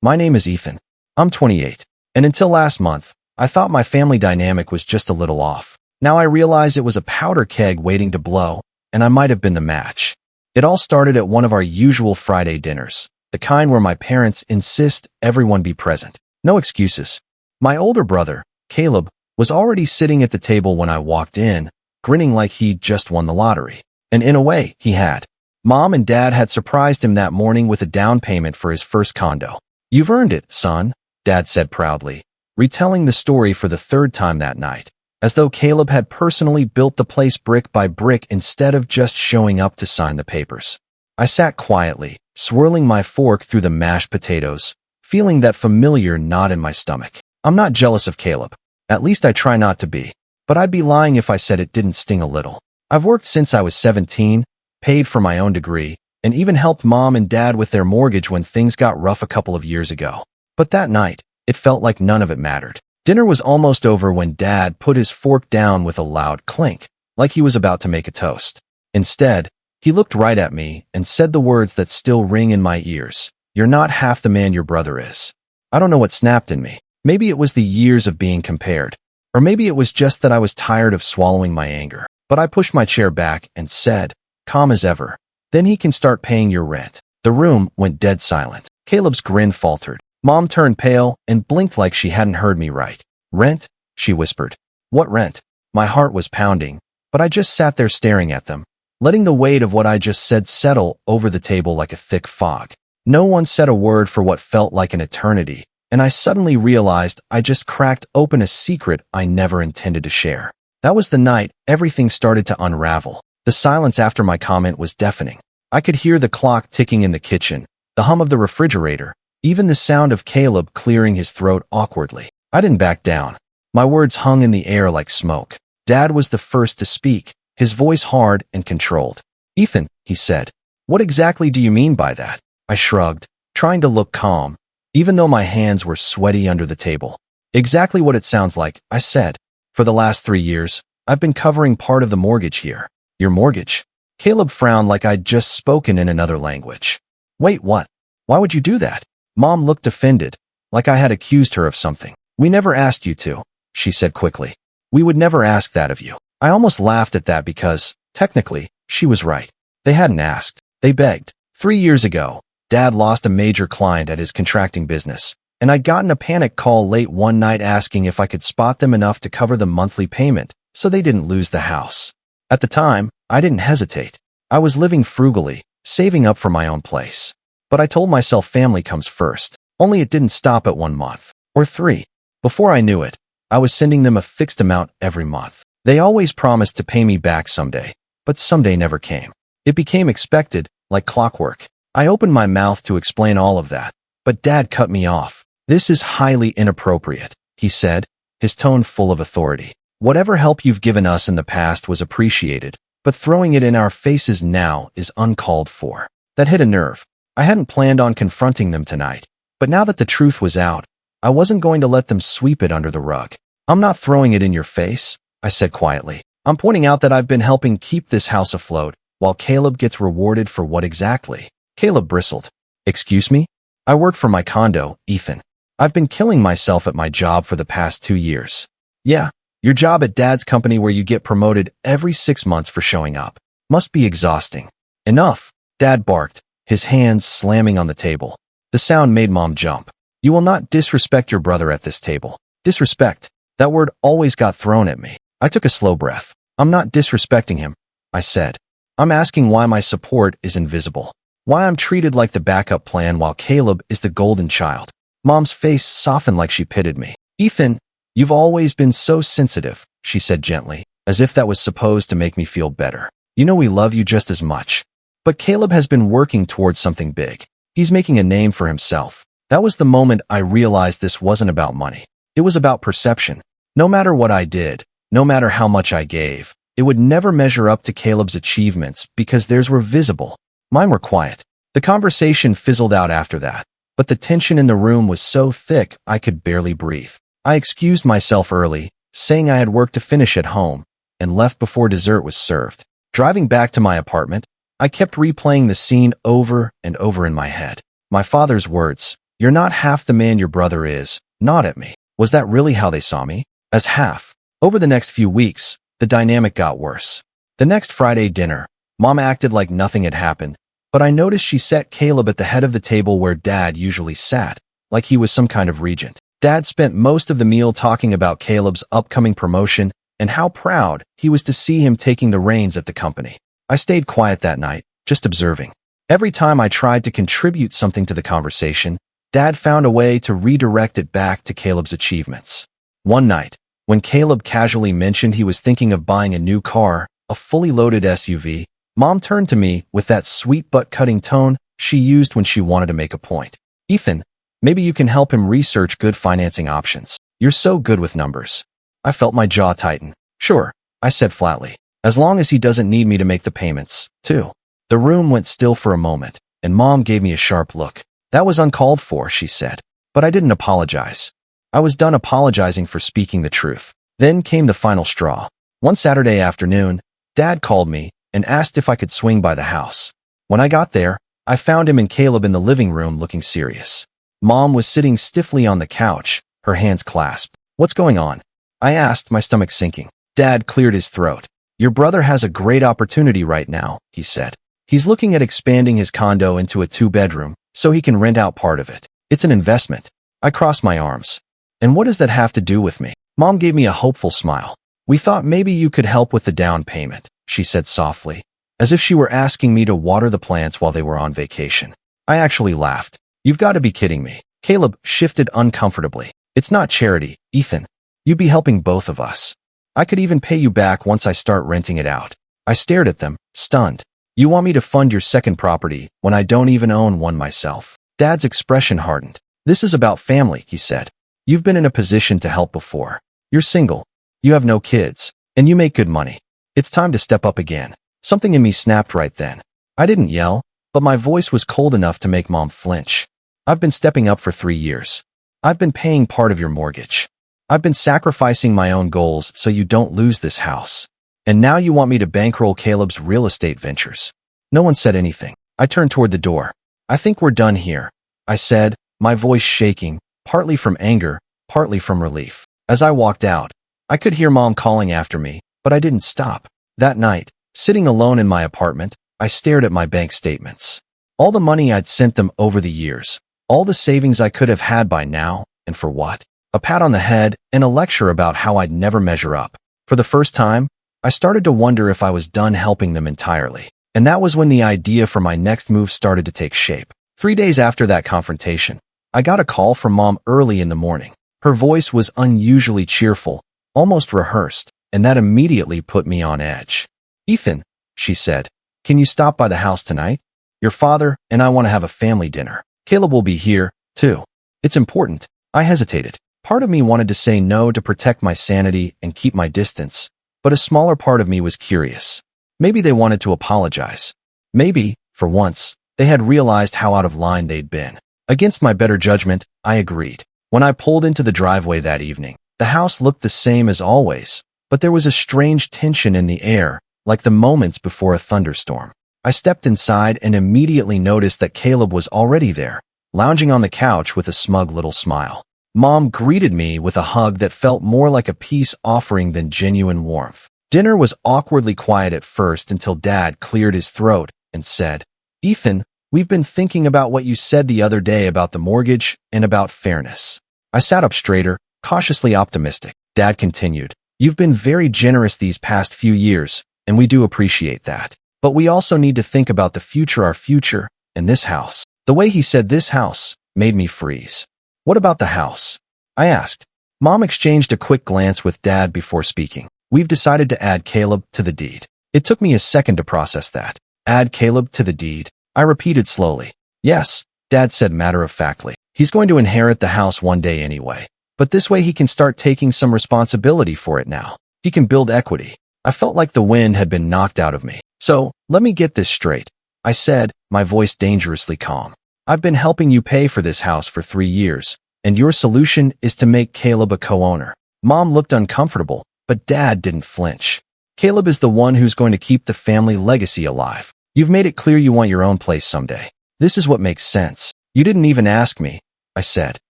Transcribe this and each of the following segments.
My name is Ethan. I'm 28. And until last month, I thought my family dynamic was just a little off. Now I realize it was a powder keg waiting to blow, and I might have been the match. It all started at one of our usual Friday dinners, the kind where my parents insist everyone be present. No excuses. My older brother, Caleb, was already sitting at the table when I walked in, grinning like he'd just won the lottery. And in a way, he had. Mom and Dad had surprised him that morning with a down payment for his first condo. "You've earned it, son," Dad said proudly, retelling the story for the third time that night, as though Caleb had personally built the place brick by brick instead of just showing up to sign the papers. I sat quietly, swirling my fork through the mashed potatoes, feeling that familiar knot in my stomach. I'm not jealous of Caleb. At least I try not to be. But I'd be lying if I said it didn't sting a little. I've worked since I was 17, paid for my own degree, and even helped Mom and Dad with their mortgage when things got rough a couple of years ago. But that night, it felt like none of it mattered. Dinner was almost over when Dad put his fork down with a loud clink, like he was about to make a toast. Instead, he looked right at me and said the words that still ring in my ears. "You're not half the man your brother is." I don't know what snapped in me. Maybe it was the years of being compared. Or maybe it was just that I was tired of swallowing my anger. But I pushed my chair back and said, calm as ever, "Then he can start paying your rent." The room went dead silent. Caleb's grin faltered. Mom turned pale and blinked like she hadn't heard me right. "Rent?" she whispered. "What rent?" My heart was pounding, but I just sat there staring at them, letting the weight of what I just said settle over the table like a thick fog. No one said a word for what felt like an eternity, and I suddenly realized I just cracked open a secret I never intended to share. That was the night everything started to unravel. The silence after my comment was deafening. I could hear the clock ticking in the kitchen, the hum of the refrigerator, even the sound of Caleb clearing his throat awkwardly. I didn't back down. My words hung in the air like smoke. Dad was the first to speak, his voice hard and controlled. "Ethan," he said, "what exactly do you mean by that?" I shrugged, trying to look calm, even though my hands were sweaty under the table. "Exactly what it sounds like," I said. "For the last 3 years, I've been covering part of the mortgage here." "Your mortgage?" Caleb frowned like I'd just spoken in another language. "Wait, what? Why would you do that?" Mom looked offended, like I had accused her of something. "We never asked you to," she said quickly. "We would never ask that of you." I almost laughed at that because, technically, she was right. They hadn't asked. They begged. 3 years ago, Dad lost a major client at his contracting business, and I'd gotten a panic call late one night asking if I could spot them enough to cover the monthly payment so they didn't lose the house. At the time, I didn't hesitate. I was living frugally, saving up for my own place. But I told myself family comes first. Only it didn't stop at 1 month. Or 3. Before I knew it, I was sending them a fixed amount every month. They always promised to pay me back someday, but someday never came. It became expected, like clockwork. I opened my mouth to explain all of that, but Dad cut me off. "This is highly inappropriate," he said, his tone full of authority. "Whatever help you've given us in the past was appreciated, but throwing it in our faces now is uncalled for." That hit a nerve. I hadn't planned on confronting them tonight, but now that the truth was out, I wasn't going to let them sweep it under the rug. "I'm not throwing it in your face," I said quietly. "I'm pointing out that I've been helping keep this house afloat, while Caleb gets rewarded for what exactly?" Caleb bristled. "Excuse me? I work for my condo, Ethan. I've been killing myself at my job for the past 2 years." "Yeah, your job at Dad's company where you get promoted every 6 months for showing up. Must be exhausting." "Enough," Dad barked, his hands slamming on the table. The sound made Mom jump. "You will not disrespect your brother at this table." Disrespect. That word always got thrown at me. I took a slow breath. "I'm not disrespecting him," I said. "I'm asking why my support is invisible. Why I'm treated like the backup plan while Caleb is the golden child." Mom's face softened like she pitied me. "Ethan, you've always been so sensitive," she said gently, as if that was supposed to make me feel better. "You know we love you just as much. But Caleb has been working towards something big. He's making a name for himself." That was the moment I realized this wasn't about money. It was about perception. No matter what I did, no matter how much I gave, it would never measure up to Caleb's achievements because theirs were visible. Mine were quiet. The conversation fizzled out after that, but the tension in the room was so thick I could barely breathe. I excused myself early, saying I had work to finish at home, and left before dessert was served. Driving back to my apartment, I kept replaying the scene over and over in my head. My father's words, You're not half the man your brother is. Not at me. Was that really how they saw me? As half. Over the next few weeks, the dynamic got worse. The next Friday dinner, Mom acted like nothing had happened, but I noticed she set Caleb at the head of the table where Dad usually sat, like he was some kind of regent. Dad spent most of the meal talking about Caleb's upcoming promotion and how proud he was to see him taking the reins at the company. I stayed quiet that night, just observing. Every time I tried to contribute something to the conversation, Dad found a way to redirect it back to Caleb's achievements. One night, when Caleb casually mentioned he was thinking of buying a new car, a fully loaded SUV, Mom turned to me with that sweet butt-cutting tone she used when she wanted to make a point. Ethan, maybe you can help him research good financing options. You're so good with numbers. I felt my jaw tighten. Sure, I said flatly. As long as he doesn't need me to make the payments, too. The room went still for a moment, and Mom gave me a sharp look. That was uncalled for, she said. But I didn't apologize. I was done apologizing for speaking the truth. Then came the final straw. One Saturday afternoon, Dad called me and asked if I could swing by the house. When I got there, I found him and Caleb in the living room looking serious. Mom was sitting stiffly on the couch, her hands clasped. What's going on? I asked, my stomach sinking. Dad cleared his throat. Your brother has a great opportunity right now, he said. He's looking at expanding his condo into a 2-bedroom, so he can rent out part of it. It's an investment. I crossed my arms. And what does that have to do with me? Mom gave me a hopeful smile. We thought maybe you could help with the down payment, she said softly, as if she were asking me to water the plants while they were on vacation. I actually laughed. You've got to be kidding me. Caleb shifted uncomfortably. It's not charity, Ethan. You'd be helping both of us. I could even pay you back once I start renting it out. I stared at them, stunned. You want me to fund your second property when I don't even own one myself? Dad's expression hardened. This is about family, he said. You've been in a position to help before. You're single. You have no kids. And you make good money. It's time to step up again. Something in me snapped right then. I didn't yell, but my voice was cold enough to make Mom flinch. I've been stepping up for 3 years. I've been paying part of your mortgage. I've been sacrificing my own goals so you don't lose this house. And now you want me to bankroll Caleb's real estate ventures. No one said anything. I turned toward the door. I think we're done here, I said, my voice shaking, partly from anger, partly from relief. As I walked out, I could hear Mom calling after me, but I didn't stop. That night, sitting alone in my apartment, I stared at my bank statements. All the money I'd sent them over the years, all the savings I could have had by now, and for what? A pat on the head and a lecture about how I'd never measure up. For the first time, I started to wonder if I was done helping them entirely. And that was when the idea for my next move started to take shape. 3 days after that confrontation, I got a call from Mom early in the morning. Her voice was unusually cheerful, almost rehearsed, and that immediately put me on edge. Ethan, she said, can you stop by the house tonight? Your father and I want to have a family dinner. Caleb will be here, too. It's important. I hesitated. Part of me wanted to say no to protect my sanity and keep my distance, but a smaller part of me was curious. Maybe they wanted to apologize. Maybe, for once, they had realized how out of line they'd been. Against my better judgment, I agreed. When I pulled into the driveway that evening, the house looked the same as always, but there was a strange tension in the air, like the moments before a thunderstorm. I stepped inside and immediately noticed that Caleb was already there, lounging on the couch with a smug little smile. Mom greeted me with a hug that felt more like a peace offering than genuine warmth. Dinner was awkwardly quiet at first until Dad cleared his throat and said, Ethan, we've been thinking about what you said the other day about the mortgage and about fairness. I sat up straighter, cautiously optimistic. Dad continued, you've been very generous these past few years, and we do appreciate that. But we also need to think about the future, our future, and this house. The way he said this house made me freeze. What about the house? I asked. Mom exchanged a quick glance with Dad before speaking. We've decided to add Caleb to the deed. It took me a second to process that. Add Caleb to the deed. I repeated slowly. Yes, Dad said matter-of-factly. He's going to inherit the house one day anyway. But this way he can start taking some responsibility for it now. He can build equity. I felt like the wind had been knocked out of me. So, let me get this straight, I said, my voice dangerously calm. I've been helping you pay for this house for 3 years, and your solution is to make Caleb a co-owner. Mom looked uncomfortable, but Dad didn't flinch. Caleb is the one who's going to keep the family legacy alive. You've made it clear you want your own place someday. This is what makes sense. You didn't even ask me. I said.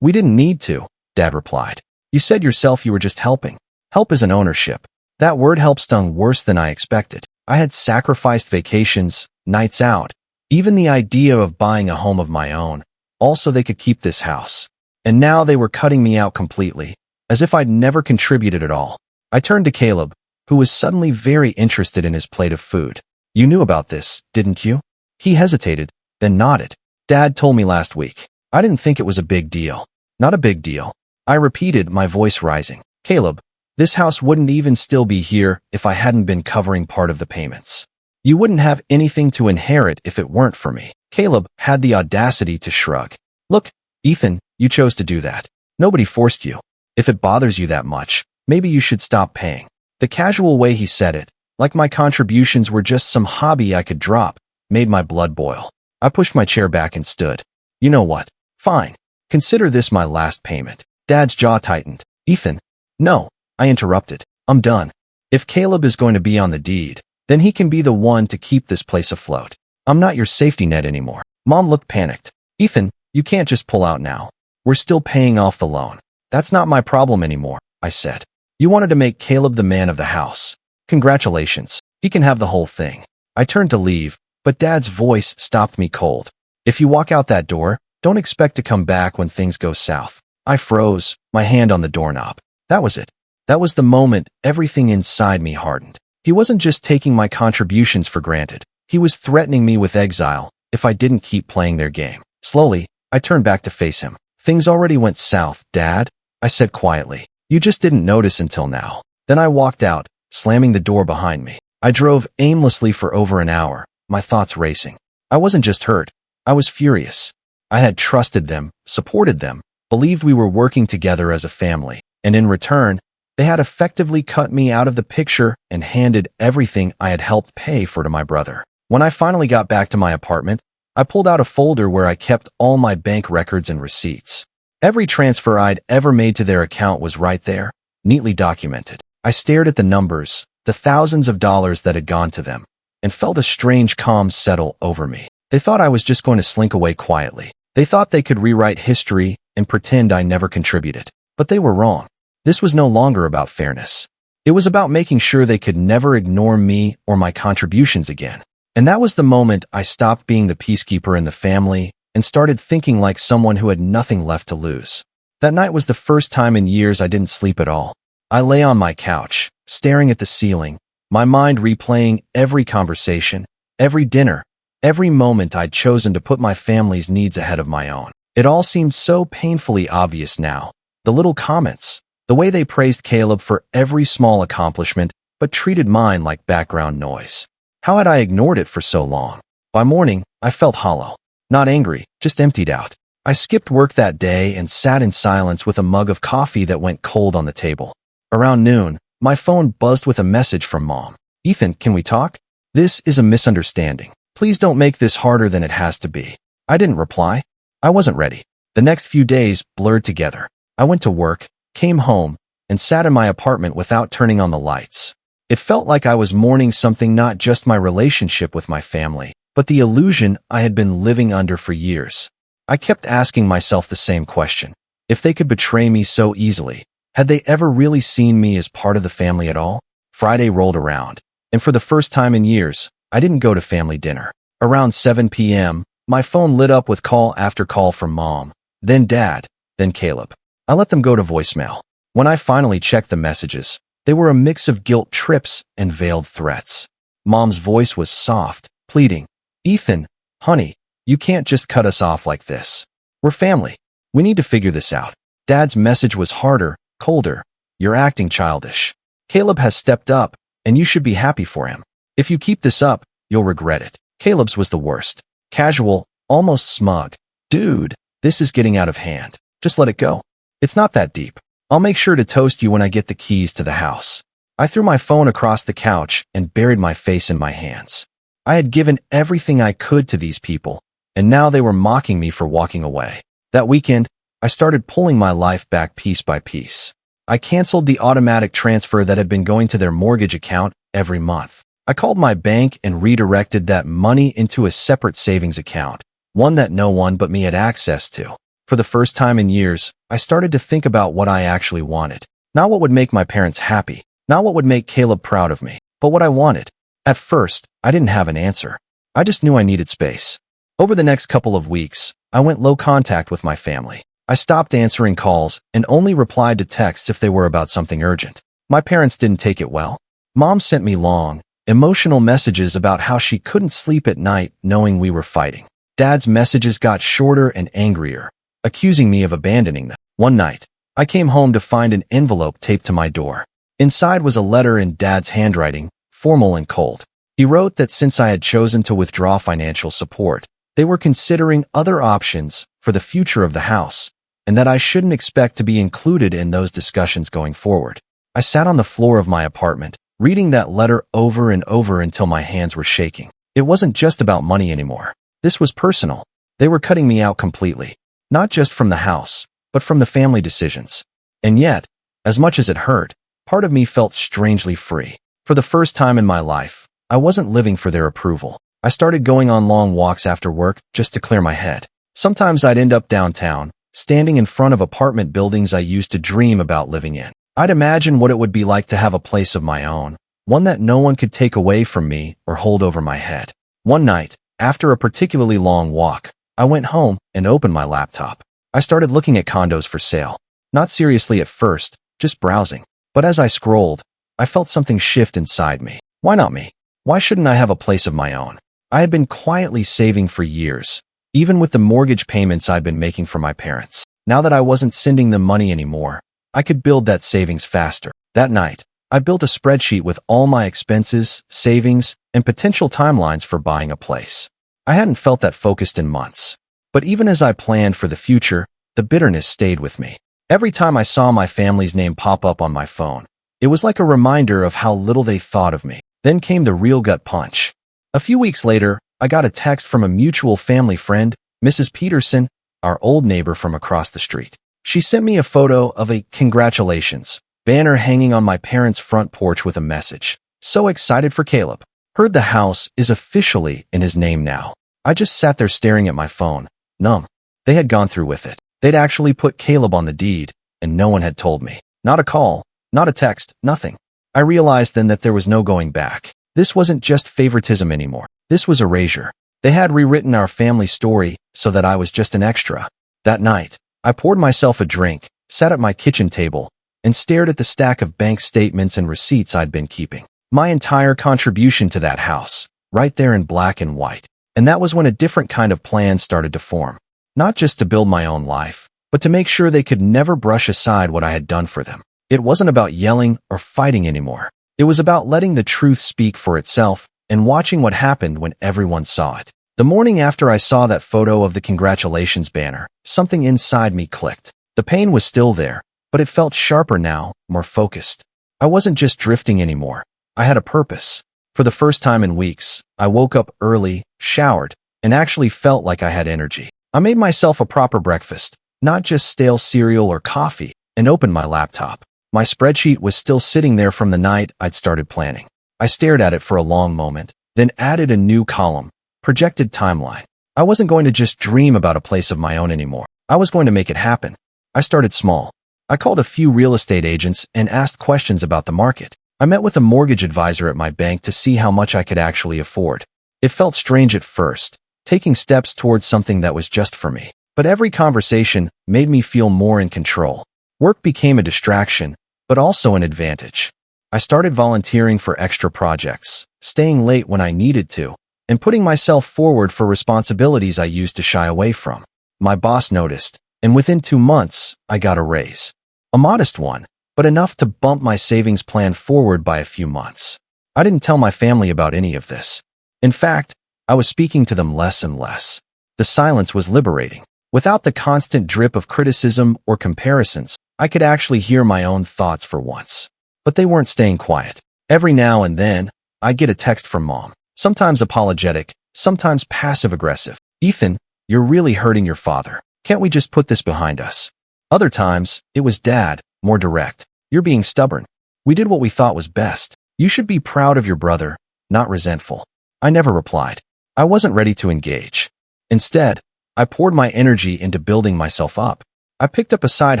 We didn't need to, Dad replied. You said yourself you were just helping. Help is an ownership. That word help stung worse than I expected. I had sacrificed vacations, nights out, even the idea of buying a home of my own, also they could keep this house. And now they were cutting me out completely, as if I'd never contributed at all. I turned to Caleb, who was suddenly very interested in his plate of food. You knew about this, didn't you? He hesitated, then nodded. Dad told me last week. I didn't think it was a big deal. Not a big deal. I repeated, my voice rising. Caleb, this house wouldn't even still be here if I hadn't been covering part of the payments. You wouldn't have anything to inherit if it weren't for me. Caleb had the audacity to shrug. Look, Ethan, you chose to do that. Nobody forced you. If it bothers you that much, maybe you should stop paying. The casual way he said it, like my contributions were just some hobby I could drop, made my blood boil. I pushed my chair back and stood. You know what? Fine. Consider this my last payment. Dad's jaw tightened. Ethan. No, I interrupted. I'm done. If Caleb is going to be on the deed, then he can be the one to keep this place afloat. I'm not your safety net anymore. Mom looked panicked. Ethan, you can't just pull out now. We're still paying off the loan. That's not my problem anymore, I said. You wanted to make Caleb the man of the house. Congratulations. He can have the whole thing. I turned to leave, but Dad's voice stopped me cold. If you walk out that door, don't expect to come back when things go south. I froze, my hand on the doorknob. That was it. That was the moment everything inside me hardened. He wasn't just taking my contributions for granted. He was threatening me with exile if I didn't keep playing their game. Slowly, I turned back to face him. Things already went south, Dad, I said quietly. You just didn't notice until now. Then I walked out, slamming the door behind me. I drove aimlessly for over an hour, my thoughts racing. I wasn't just hurt. I was furious. I had trusted them, supported them, believed we were working together as a family, and in return, they had effectively cut me out of the picture and handed everything I had helped pay for to my brother. When I finally got back to my apartment, I pulled out a folder where I kept all my bank records and receipts. Every transfer I'd ever made to their account was right there, neatly documented. I stared at the numbers, the thousands of dollars that had gone to them, and felt a strange calm settle over me. They thought I was just going to slink away quietly. They thought they could rewrite history and pretend I never contributed. But they were wrong. This was no longer about fairness. It was about making sure they could never ignore me or my contributions again. And that was the moment I stopped being the peacekeeper in the family and started thinking like someone who had nothing left to lose. That night was the first time in years I didn't sleep at all. I lay on my couch, staring at the ceiling, my mind replaying every conversation, every dinner, every moment I'd chosen to put my family's needs ahead of my own. It all seemed so painfully obvious now. The little comments, the way they praised Caleb for every small accomplishment, but treated mine like background noise. How had I ignored it for so long? By morning, I felt hollow. Not angry, just emptied out. I skipped work that day and sat in silence with a mug of coffee that went cold on the table. Around noon, my phone buzzed with a message from Mom. Ethan, can we talk? This is a misunderstanding. Please don't make this harder than it has to be. I didn't reply. I wasn't ready. The next few days blurred together. I went to work, came home, and sat in my apartment without turning on the lights. It felt like I was mourning something, not just my relationship with my family, but the illusion I had been living under for years. I kept asking myself the same question. If they could betray me so easily, had they ever really seen me as part of the family at all? Friday rolled around, and for the first time in years, I didn't go to family dinner. Around 7 p.m., my phone lit up with call after call from Mom, then Dad, then Caleb. I let them go to voicemail. When I finally checked the messages, they were a mix of guilt trips and veiled threats. Mom's voice was soft, pleading. Ethan, honey, you can't just cut us off like this. We're family. We need to figure this out. Dad's message was harder, colder. You're acting childish. Caleb has stepped up, and you should be happy for him. If you keep this up, you'll regret it. Caleb's was the worst. Casual, almost smug. Dude, this is getting out of hand. Just let it go. It's not that deep. I'll make sure to toast you when I get the keys to the house. I threw my phone across the couch and buried my face in my hands. I had given everything I could to these people, and now they were mocking me for walking away. That weekend, I started pulling my life back piece by piece. I canceled the automatic transfer that had been going to their mortgage account every month. I called my bank and redirected that money into a separate savings account, one that no one but me had access to. For the first time in years, I started to think about what I actually wanted. Not what would make my parents happy, not what would make Caleb proud of me, but what I wanted. At first, I didn't have an answer. I just knew I needed space. Over the next couple of weeks, I went low contact with my family. I stopped answering calls and only replied to texts if they were about something urgent. My parents didn't take it well. Mom sent me long, emotional messages about how she couldn't sleep at night knowing we were fighting. Dad's messages got shorter and angrier, accusing me of abandoning them. One night, I came home to find an envelope taped to my door. Inside was a letter in Dad's handwriting, formal and cold. He wrote that since I had chosen to withdraw financial support, they were considering other options for the future of the house, and that I shouldn't expect to be included in those discussions going forward. I sat on the floor of my apartment, reading that letter over and over until my hands were shaking. It wasn't just about money anymore. This was personal. They were cutting me out completely, not just from the house, but from the family decisions. And yet, as much as it hurt, part of me felt strangely free. For the first time in my life, I wasn't living for their approval. I started going on long walks after work just to clear my head. Sometimes I'd end up downtown, standing in front of apartment buildings I used to dream about living in. I'd imagine what it would be like to have a place of my own, one that no one could take away from me or hold over my head. One night, after a particularly long walk, I went home and opened my laptop. I started looking at condos for sale. Not seriously at first, just browsing. But as I scrolled, I felt something shift inside me. Why not me? Why shouldn't I have a place of my own? I had been quietly saving for years, even with the mortgage payments I'd been making for my parents. Now that I wasn't sending them money anymore, I could build that savings faster. That night, I built a spreadsheet with all my expenses, savings, and potential timelines for buying a place. I hadn't felt that focused in months. But even as I planned for the future, the bitterness stayed with me. Every time I saw my family's name pop up on my phone, it was like a reminder of how little they thought of me. Then came the real gut punch. A few weeks later, I got a text from a mutual family friend, Mrs. Peterson, our old neighbor from across the street. She sent me a photo of a "Congratulations" banner hanging on my parents' front porch with a message. "So excited for Caleb. Heard the house is officially in his name now." I just sat there staring at my phone, numb. They had gone through with it. They'd actually put Caleb on the deed, and no one had told me. Not a call, not a text, nothing. I realized then that there was no going back. This wasn't just favoritism anymore. This was erasure. They had rewritten our family story so that I was just an extra. That night, I poured myself a drink, sat at my kitchen table, and stared at the stack of bank statements and receipts I'd been keeping. My entire contribution to that house, right there in black and white. And that was when a different kind of plan started to form. Not just to build my own life, but to make sure they could never brush aside what I had done for them. It wasn't about yelling or fighting anymore. It was about letting the truth speak for itself and watching what happened when everyone saw it. The morning after I saw that photo of the congratulations banner, something inside me clicked. The pain was still there, but it felt sharper now, more focused. I wasn't just drifting anymore. I had a purpose. For the first time in weeks, I woke up early, showered, and actually felt like I had energy. I made myself a proper breakfast, not just stale cereal or coffee, and opened my laptop. My spreadsheet was still sitting there from the night I'd started planning. I stared at it for a long moment, then added a new column, projected timeline. I wasn't going to just dream about a place of my own anymore. I was going to make it happen. I started small. I called a few real estate agents and asked questions about the market. I met with a mortgage advisor at my bank to see how much I could actually afford. It felt strange at first, taking steps towards something that was just for me. But every conversation made me feel more in control. Work became a distraction, but also an advantage. I started volunteering for extra projects, staying late when I needed to, and putting myself forward for responsibilities I used to shy away from. My boss noticed, and within 2 months, I got a raise. A modest one, but enough to bump my savings plan forward by a few months. I didn't tell my family about any of this. In fact, I was speaking to them less and less. The silence was liberating. Without the constant drip of criticism or comparisons, I could actually hear my own thoughts for once. But they weren't staying quiet. Every now and then, I'd get a text from Mom, sometimes apologetic, sometimes passive-aggressive. "Ethan, you're really hurting your father. Can't we just put this behind us?" Other times, it was Dad, more direct. "You're being stubborn. We did what we thought was best. You should be proud of your brother, not resentful." I never replied. I wasn't ready to engage. Instead, I poured my energy into building myself up. I picked up a side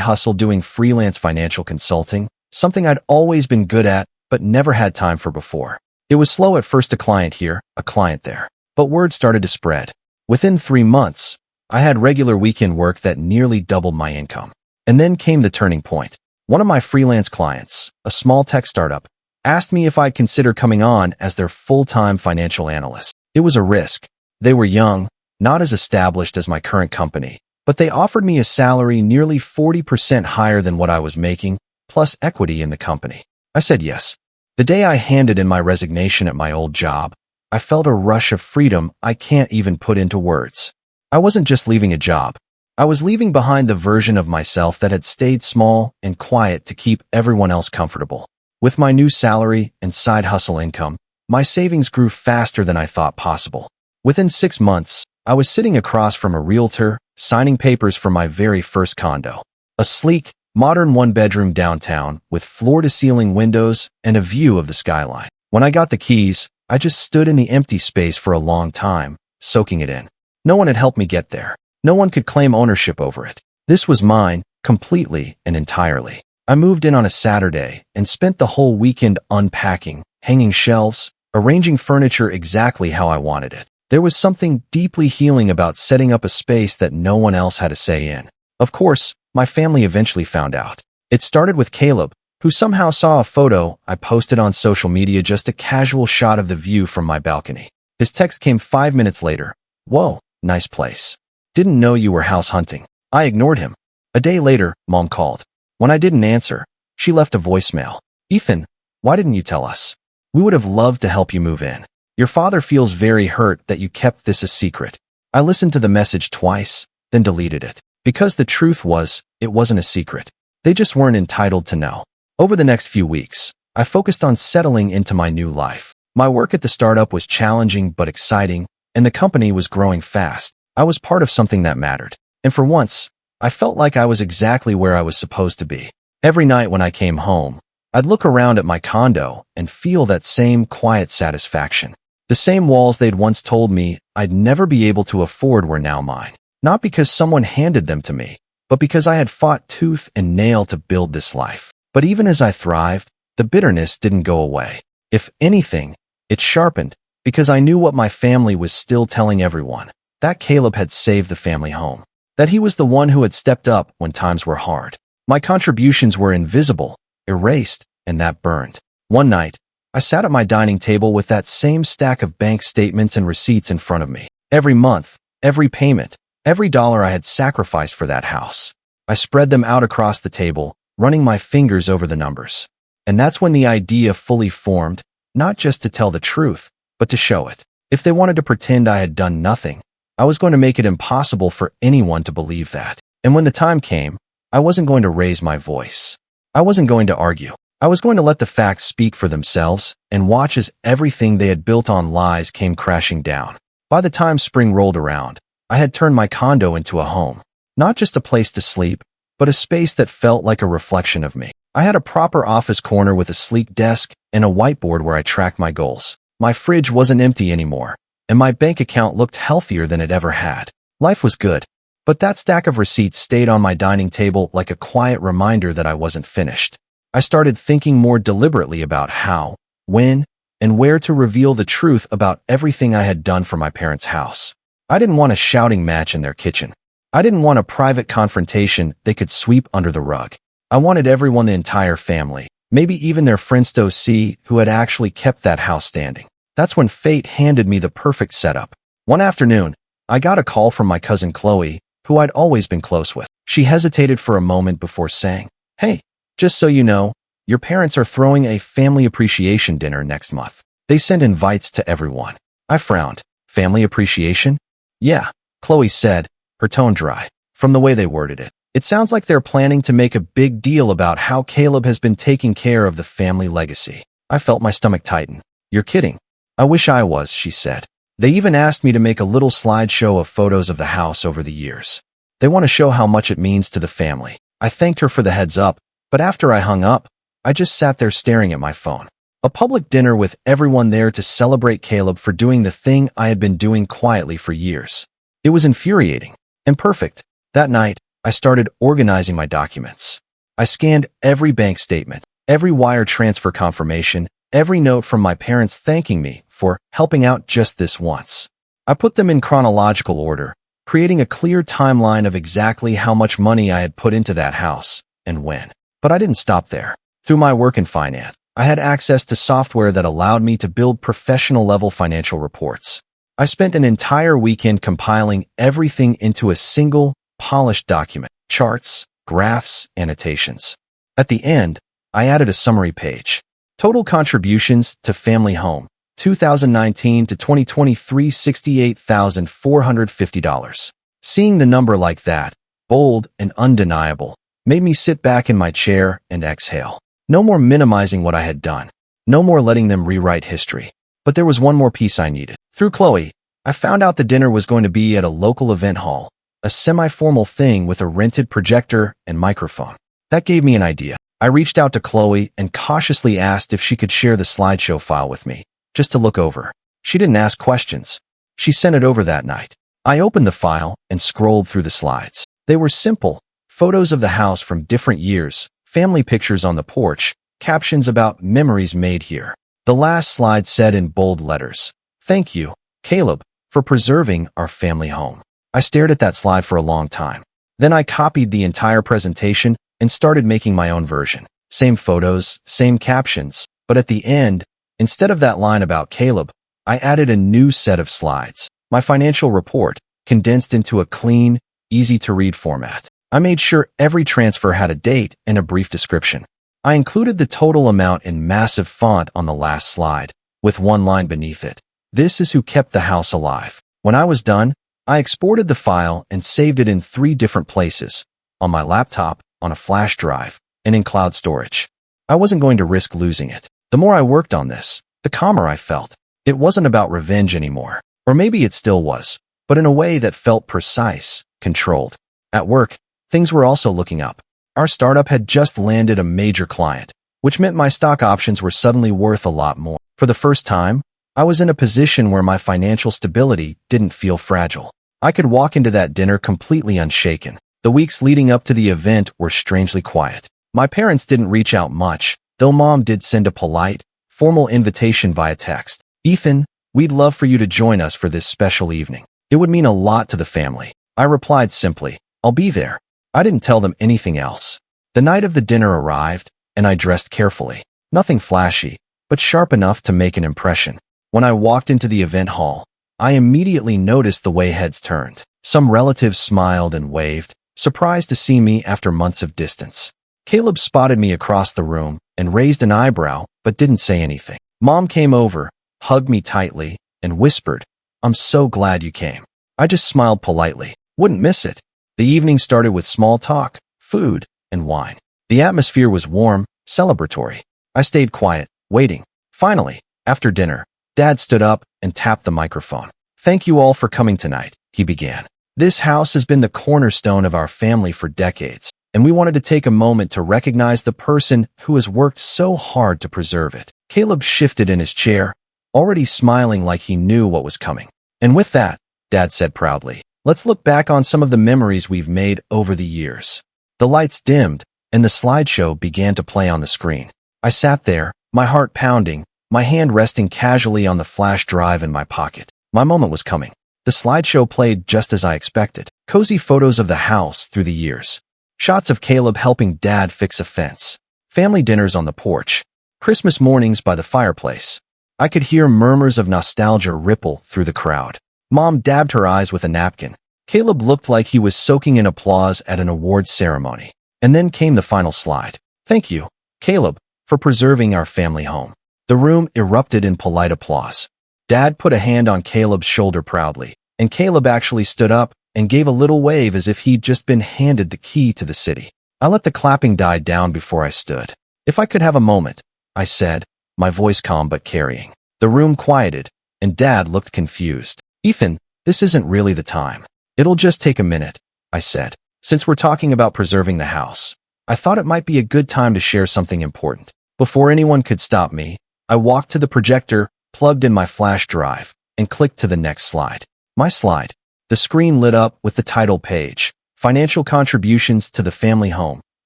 hustle doing freelance financial consulting, something I'd always been good at but never had time for before. It was slow at first, a client here, a client there. But word started to spread. Within 3 months, I had regular weekend work that nearly doubled my income. And then came the turning point. One of my freelance clients, a small tech startup, asked me if I'd consider coming on as their full-time financial analyst. It was a risk. They were young, not as established as my current company, but they offered me a salary nearly 40% higher than what I was making, plus equity in the company. I said yes. The day I handed in my resignation at my old job, I felt a rush of freedom I can't even put into words. I wasn't just leaving a job. I was leaving behind the version of myself that had stayed small and quiet to keep everyone else comfortable. With my new salary and side hustle income, my savings grew faster than I thought possible. Within 6 months, I was sitting across from a realtor, signing papers for my very first condo. A sleek, modern one-bedroom downtown with floor-to-ceiling windows and a view of the skyline. When I got the keys, I just stood in the empty space for a long time, soaking it in. No one had helped me get there. No one could claim ownership over it. This was mine, completely and entirely. I moved in on a Saturday and spent the whole weekend unpacking, hanging shelves, arranging furniture exactly how I wanted it. There was something deeply healing about setting up a space that no one else had a say in. Of course, my family eventually found out. It started with Caleb, who somehow saw a photo I posted on social media, just a casual shot of the view from my balcony. His text came 5 minutes later. "Whoa, nice place. Didn't know you were house hunting." I ignored him. A day later, Mom called. When I didn't answer, she left a voicemail. "Ethan, why didn't you tell us? We would have loved to help you move in. Your father feels very hurt that you kept this a secret." I listened to the message twice, then deleted it. Because the truth was, it wasn't a secret. They just weren't entitled to know. Over the next few weeks, I focused on settling into my new life. My work at the startup was challenging but exciting, and the company was growing fast. I was part of something that mattered. And for once, I felt like I was exactly where I was supposed to be. Every night when I came home, I'd look around at my condo and feel that same quiet satisfaction. The same walls they'd once told me I'd never be able to afford were now mine. Not because someone handed them to me, but because I had fought tooth and nail to build this life. But even as I thrived, the bitterness didn't go away. If anything, it sharpened, because I knew what my family was still telling everyone, that Caleb had saved the family home, that he was the one who had stepped up when times were hard. My contributions were invisible, erased, and that burned. One night, I sat at my dining table with that same stack of bank statements and receipts in front of me. Every month, every payment, every dollar I had sacrificed for that house. I spread them out across the table, running my fingers over the numbers. And that's when the idea fully formed, not just to tell the truth, but to show it. If they wanted to pretend I had done nothing, I was going to make it impossible for anyone to believe that. And when the time came, I wasn't going to raise my voice. I wasn't going to argue. I was going to let the facts speak for themselves and watch as everything they had built on lies came crashing down. By the time spring rolled around, I had turned my condo into a home. Not just a place to sleep, but a space that felt like a reflection of me. I had a proper office corner with a sleek desk and a whiteboard where I tracked my goals. My fridge wasn't empty anymore, and my bank account looked healthier than it ever had. Life was good, but that stack of receipts stayed on my dining table like a quiet reminder that I wasn't finished. I started thinking more deliberately about how, when, and where to reveal the truth about everything I had done for my parents' house. I didn't want a shouting match in their kitchen. I didn't want a private confrontation they could sweep under the rug. I wanted everyone, the entire family, maybe even their friends to see who had actually kept that house standing. That's when fate handed me the perfect setup. One afternoon, I got a call from my cousin Chloe, who I'd always been close with. She hesitated for a moment before saying, "Hey, just so you know, your parents are throwing a family appreciation dinner next month. They send invites to everyone." I frowned. Family appreciation? "Yeah," Chloe said, her tone dry. From the way they worded it, it sounds like they're planning to make a big deal about how Caleb has been taking care of the family legacy. I felt my stomach tighten. "You're kidding." "I wish I was," she said. "They even asked me to make a little slideshow of photos of the house over the years. They want to show how much it means to the family." I thanked her for the heads up, but after I hung up, I just sat there staring at my phone. A public dinner with everyone there to celebrate Caleb for doing the thing I had been doing quietly for years. It was infuriating. And perfect. That night, I started organizing my documents. I scanned every bank statement, every wire transfer confirmation, every note from my parents thanking me for helping out just this once. I put them in chronological order, creating a clear timeline of exactly how much money I had put into that house and when. But I didn't stop there. Through my work in finance, I had access to software that allowed me to build professional-level financial reports. I spent an entire weekend compiling everything into a single, polished document: charts, graphs, annotations. At the end, I added a summary page. Total contributions to family home, 2019 to 2023, $68,450. Seeing the number like that, bold and undeniable, made me sit back in my chair and exhale. No more minimizing what I had done. No more letting them rewrite history. But there was one more piece I needed. Through Chloe, I found out the dinner was going to be at a local event hall, a semi-formal thing with a rented projector and microphone. That gave me an idea. I reached out to Chloe and cautiously asked if she could share the slideshow file with me, just to look over. She didn't ask questions. She sent it over that night. I opened the file and scrolled through the slides. They were simple: photos of the house from different years, family pictures on the porch, captions about memories made here. The last slide said in bold letters, "Thank you, Caleb, for preserving our family home." I stared at that slide for a long time. Then I copied the entire presentation and started making my own version. Same photos, same captions, but at the end, instead of that line about Caleb, I added a new set of slides. My financial report, condensed into a clean, easy-to-read format. I made sure every transfer had a date and a brief description. I included the total amount in massive font on the last slide, with one line beneath it. "This is who kept the house alive." When I was done, I exported the file and saved it in 3 different places: on my laptop, on a flash drive, and in cloud storage. I wasn't going to risk losing it. The more I worked on this, the calmer I felt. It wasn't about revenge anymore. Or maybe it still was, but in a way that felt precise, controlled. At work, things were also looking up. Our startup had just landed a major client, which meant my stock options were suddenly worth a lot more. For the first time, I was in a position where my financial stability didn't feel fragile. I could walk into that dinner completely unshaken. The weeks leading up to the event were strangely quiet. My parents didn't reach out much, though Mom did send a polite, formal invitation via text. "Ethan, we'd love for you to join us for this special evening. It would mean a lot to the family." I replied simply, "I'll be there." I didn't tell them anything else. The night of the dinner arrived, and I dressed carefully. Nothing flashy, but sharp enough to make an impression. When I walked into the event hall, I immediately noticed the way heads turned. Some relatives smiled and waved, surprised to see me after months of distance. Caleb spotted me across the room and raised an eyebrow, but didn't say anything. Mom came over, hugged me tightly, and whispered, "I'm so glad you came." I just smiled politely. Wouldn't miss it. The evening started with small talk, food, and wine. The atmosphere was warm, celebratory. I stayed quiet, waiting. Finally, after dinner, Dad stood up and tapped the microphone. "Thank you all for coming tonight," he began. "This house has been the cornerstone of our family for decades, and we wanted to take a moment to recognize the person who has worked so hard to preserve it." Caleb shifted in his chair, already smiling like he knew what was coming. "And with that," Dad said proudly, "let's look back on some of the memories we've made over the years." The lights dimmed, and the slideshow began to play on the screen. I sat there, my heart pounding, my hand resting casually on the flash drive in my pocket. My moment was coming. The slideshow played just as I expected. Cozy photos of the house through the years. Shots of Caleb helping Dad fix a fence. Family dinners on the porch. Christmas mornings by the fireplace. I could hear murmurs of nostalgia ripple through the crowd. Mom dabbed her eyes with a napkin. Caleb looked like he was soaking in applause at an awards ceremony. And then came the final slide. "Thank you, Caleb, for preserving our family home." The room erupted in polite applause. Dad put a hand on Caleb's shoulder proudly, and Caleb actually stood up and gave a little wave as if he'd just been handed the key to the city. I let the clapping die down before I stood. "If I could have a moment," I said, my voice calm but carrying. The room quieted, and Dad looked confused. "Ethan, this isn't really the time. It'll just take a minute," I said. "Since we're talking about preserving the house, I thought it might be a good time to share something important." Before anyone could stop me, I walked to the projector, plugged in my flash drive, and clicked to the next slide. My slide. The screen lit up with the title page, Financial Contributions to the Family Home,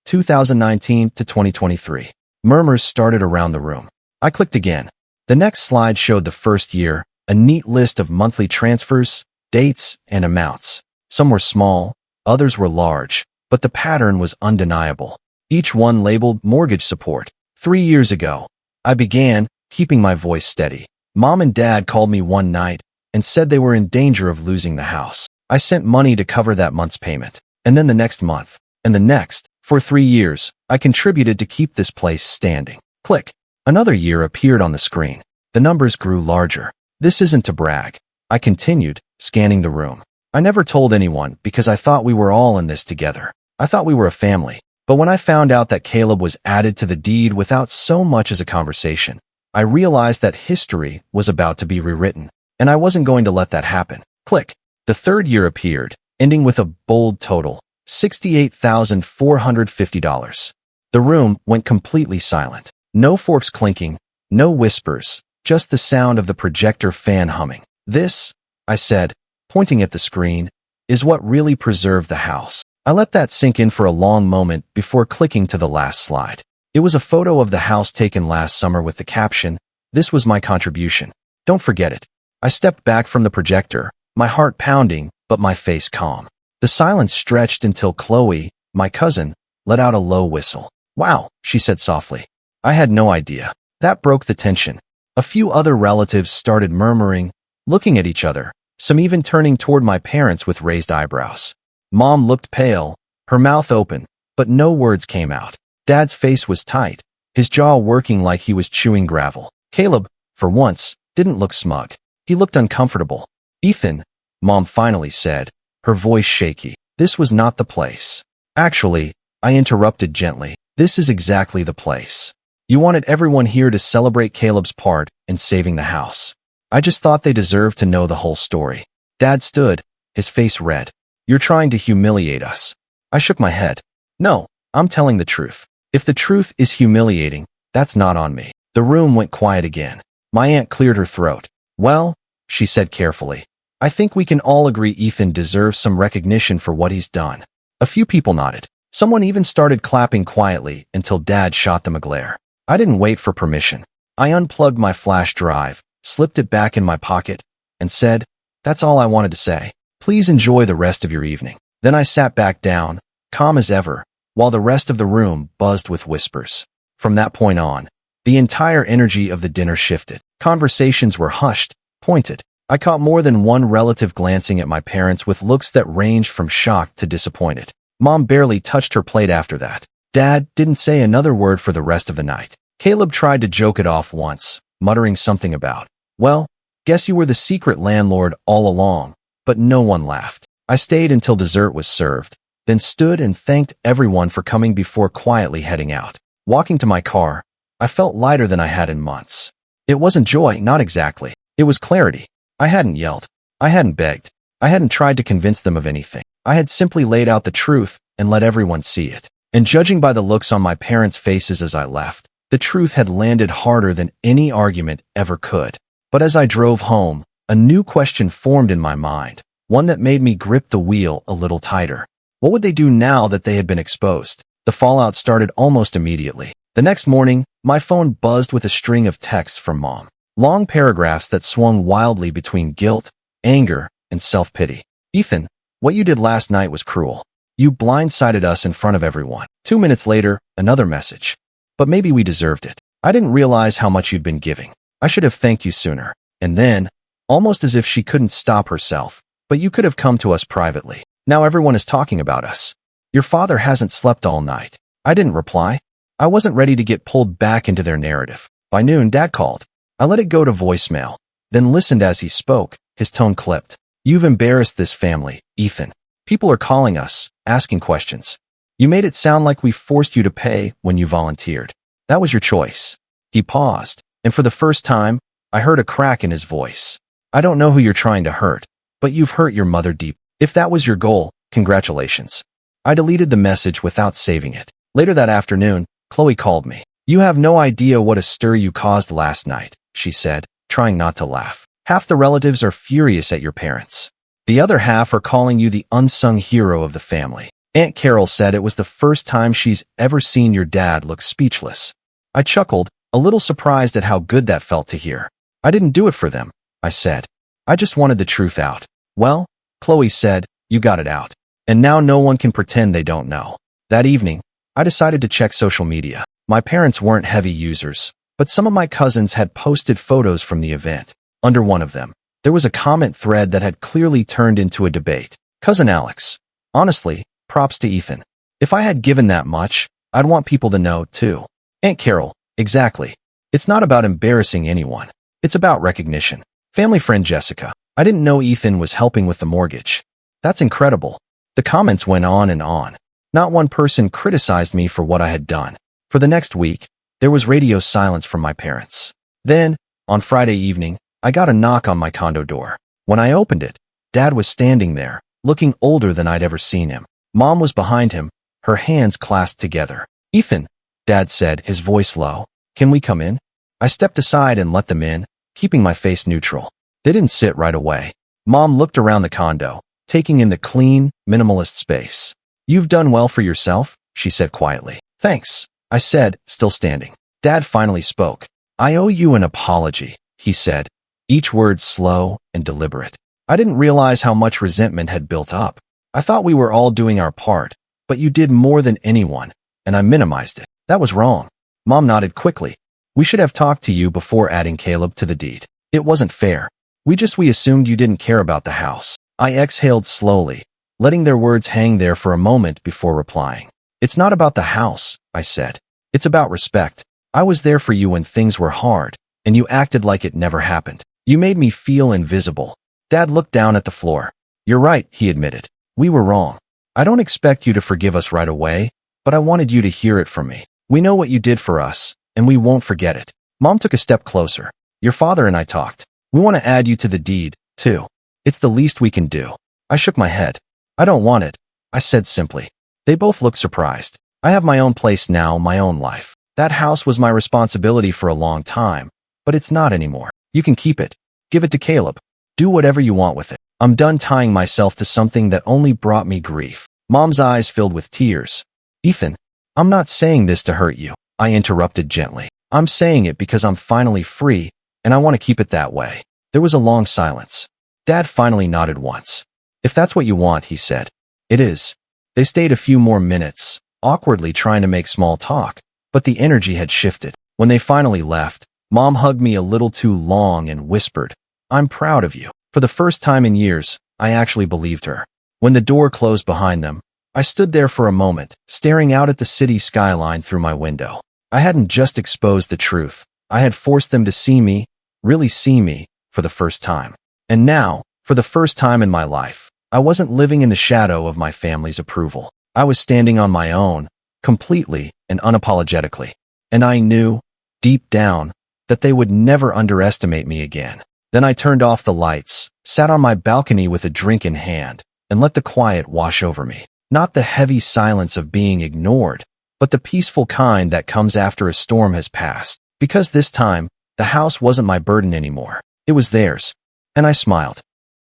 2019 to 2023. Murmurs started around the room. I clicked again. The next slide showed the first year, a neat list of monthly transfers, dates, and amounts. Some were small, others were large, but the pattern was undeniable. Each one labeled mortgage support. 3 years ago, I began, keeping my voice steady. Mom and Dad called me one night and said they were in danger of losing the house. I sent money to cover that month's payment, and then the next month, and the next. For 3 years, I contributed to keep this place standing. Click. Another year appeared on the screen. The numbers grew larger. This isn't to brag. I continued, scanning the room. I never told anyone because I thought we were all in this together. I thought we were a family. But when I found out that Caleb was added to the deed without so much as a conversation, I realized that history was about to be rewritten, and I wasn't going to let that happen. Click. The third year appeared, ending with a bold total, $68,450. The room went completely silent. No forks clinking, no whispers, just the sound of the projector fan humming. This, I said, pointing at the screen, is what really preserved the house. I let that sink in for a long moment before clicking to the last slide. It was a photo of the house taken last summer with the caption, "This was my contribution. Don't forget it." I stepped back from the projector, my heart pounding, but my face calm. The silence stretched until Chloe, my cousin, let out a low whistle. "Wow," she said softly. I had no idea. That broke the tension. A few other relatives started murmuring, looking at each other, some even turning toward my parents with raised eyebrows. Mom looked pale, her mouth open, but no words came out. Dad's face was tight, his jaw working like he was chewing gravel. Caleb, for once, didn't look smug. He looked uncomfortable. "Ethan," Mom finally said, her voice shaky. "This was not the place." "Actually," I interrupted gently, "this is exactly the place. You wanted everyone here to celebrate Caleb's part in saving the house. I just thought they deserved to know the whole story." Dad stood, his face red. "You're trying to humiliate us." I shook my head. "No, I'm telling the truth. If the truth is humiliating, that's not on me." The room went quiet again. My aunt cleared her throat. "Well," she said carefully, "I think we can all agree Ethan deserves some recognition for what he's done." A few people nodded. Someone even started clapping quietly until Dad shot them a glare. I didn't wait for permission. I unplugged my flash drive, slipped it back in my pocket, and said, "That's all I wanted to say. Please enjoy the rest of your evening." Then I sat back down, calm as ever, while the rest of the room buzzed with whispers. From that point on, the entire energy of the dinner shifted. Conversations were hushed, pointed. I caught more than one relative glancing at my parents with looks that ranged from shocked to disappointed. Mom barely touched her plate after that. Dad didn't say another word for the rest of the night. Caleb tried to joke it off once, muttering something about, "Well, guess you were the secret landlord all along," but no one laughed. I stayed until dessert was served, then stood and thanked everyone for coming before quietly heading out. Walking to my car, I felt lighter than I had in months. It wasn't joy, not exactly. It was clarity. I hadn't yelled. I hadn't begged. I hadn't tried to convince them of anything. I had simply laid out the truth and let everyone see it. And judging by the looks on my parents' faces as I left, the truth had landed harder than any argument ever could. But as I drove home, a new question formed in my mind, one that made me grip the wheel a little tighter. What would they do now that they had been exposed? The fallout started almost immediately. The next morning, my phone buzzed with a string of texts from Mom. Long paragraphs that swung wildly between guilt, anger, and self-pity. "Ethan, what you did last night was cruel. You blindsided us in front of everyone." 2 minutes later, another message. "But maybe we deserved it. I didn't realize how much you'd been giving. I should have thanked you sooner." And then, almost as if she couldn't stop herself, "But you could have come to us privately. Now everyone is talking about us. Your father hasn't slept all night." I didn't reply. I wasn't ready to get pulled back into their narrative. By noon, Dad called. I let it go to voicemail, then listened as he spoke, his tone clipped. "You've embarrassed this family, Ethan. People are calling us, asking questions. You made it sound like we forced you to pay when you volunteered. That was your choice." He paused, and for the first time, I heard a crack in his voice. "I don't know who you're trying to hurt, but you've hurt your mother deep. If that was your goal, congratulations." I deleted the message without saving it. Later that afternoon, Chloe called me. "You have no idea what a stir you caused last night," she said, trying not to laugh. "Half the relatives are furious at your parents." The other half are calling you the unsung hero of the family. Aunt Carol said it was the first time she's ever seen your dad look speechless. I chuckled, a little surprised at how good that felt to hear. I didn't do it for them, I said. I just wanted the truth out. Well, Chloe said, you got it out. And now no one can pretend they don't know. That evening, I decided to check social media. My parents weren't heavy users, but some of my cousins had posted photos from the event. Under one of them, there was a comment thread that had clearly turned into a debate. Cousin Alex. Honestly, props to Ethan. If I had given that much, I'd want people to know, too. Aunt Carol. Exactly. It's not about embarrassing anyone. It's about recognition. Family friend Jessica. I didn't know Ethan was helping with the mortgage. That's incredible. The comments went on and on. Not one person criticized me for what I had done. For the next week, there was radio silence from my parents. Then, on Friday evening, I got a knock on my condo door. When I opened it, Dad was standing there, looking older than I'd ever seen him. Mom was behind him, her hands clasped together. Ethan, Dad said, his voice low. Can we come in? I stepped aside and let them in, keeping my face neutral. They didn't sit right away. Mom looked around the condo, taking in the clean, minimalist space. You've done well for yourself, she said quietly. Thanks, I said, still standing. Dad finally spoke. I owe you an apology, he said, each word slow and deliberate. I didn't realize how much resentment had built up. I thought we were all doing our part, but you did more than anyone, and I minimized it. That was wrong. Mom nodded quickly. We should have talked to you before adding Caleb to the deed. It wasn't fair. We assumed you didn't care about the house. I exhaled slowly, letting their words hang there for a moment before replying. It's not about the house, I said. It's about respect. I was there for you when things were hard, and you acted like it never happened. You made me feel invisible. Dad looked down at the floor. You're right, he admitted. We were wrong. I don't expect you to forgive us right away, but I wanted you to hear it from me. We know what you did for us, and we won't forget it. Mom took a step closer. Your father and I talked. We want to add you to the deed, too. It's the least we can do. I shook my head. I don't want it, I said simply. They both looked surprised. I have my own place now, my own life. That house was my responsibility for a long time, but it's not anymore. You can keep it. Give it to Caleb. Do whatever you want with it. I'm done tying myself to something that only brought me grief. Mom's eyes filled with tears. Ethan, I'm not saying this to hurt you, I interrupted gently. I'm saying it because I'm finally free, and I want to keep it that way. There was a long silence. Dad finally nodded once. If that's what you want, he said. It is. They stayed a few more minutes, awkwardly trying to make small talk, but the energy had shifted. When they finally left, Mom hugged me a little too long and whispered, I'm proud of you. For the first time in years, I actually believed her. When the door closed behind them, I stood there for a moment, staring out at the city skyline through my window. I hadn't just exposed the truth. I had forced them to see me, really see me, for the first time. And now, for the first time in my life, I wasn't living in the shadow of my family's approval. I was standing on my own, completely and unapologetically. And I knew, deep down, that they would never underestimate me again. Then I turned off the lights, sat on my balcony with a drink in hand, and let the quiet wash over me. Not the heavy silence of being ignored, but the peaceful kind that comes after a storm has passed. Because this time, the house wasn't my burden anymore. It was theirs. And I smiled.